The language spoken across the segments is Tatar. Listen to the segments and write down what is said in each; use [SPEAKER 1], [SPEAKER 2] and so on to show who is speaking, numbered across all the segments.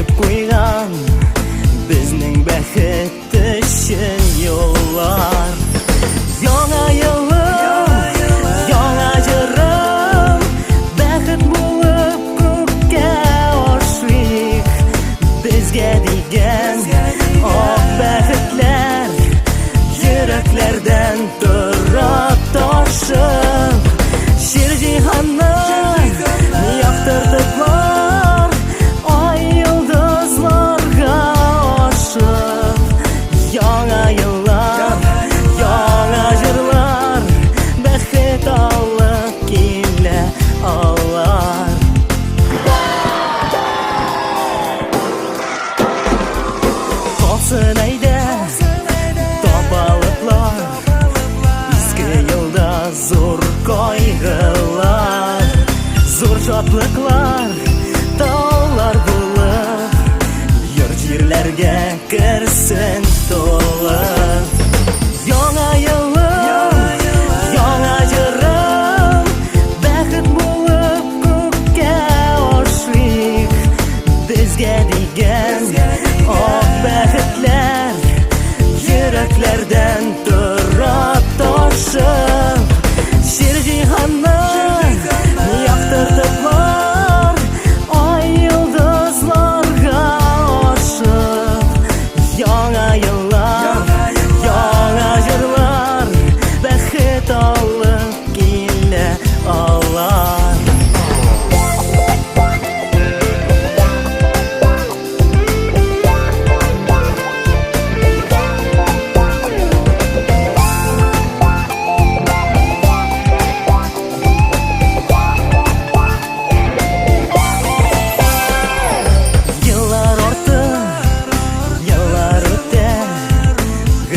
[SPEAKER 1] açıp koygan bizning baxt için yollar. Yana yılım, yana jırım, baxt bulup ko'kka oshlik. Bizga degan ok baxtlar yuraklardan turib toshib, shir jihonni yoqtirdilar oy yulduzlarga oshib. Yana yillar, yana jırlar, baxt olib kela olar. Qolsin ayda topalıklar, eski yılda zo'r qayg'ular, zo'r shodliklar, tog'lar bo'lib, yurt yerlarga kirsin to'lib. Yana yillar, yana jırım, baxt bo'lib ko'kka oshlik. Bizga degan ok baxtlar yuraklardan turib toshib, shir jihonni yoqtirdilar oy yulduzlarga oshib. Yana yillar, yana jırlar, baxt olib kela olar. Yıllar orta, yıllar öter,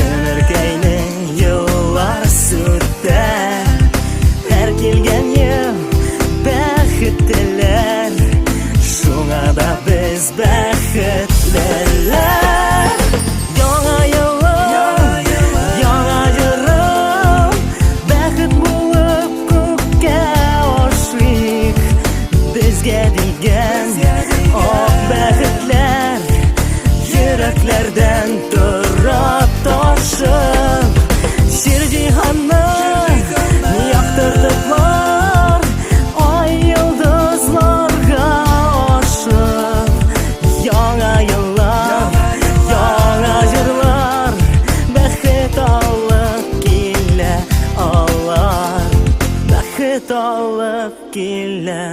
[SPEAKER 1] ömür kayning yıllar sürter. Her kelgan yıl baxt tilar, shunga da biz baxtlilar. Yana yillar, yana jırım, baxt bo'lib ko'kka oshlik. Bizga degan ok baxtlar yuraklardan turib toshib, shir jihonni yoqtirdilar oy yulduzlarga oshib. Yana yillar, yana jırlar, baxt olib kela olar, baxt olib kela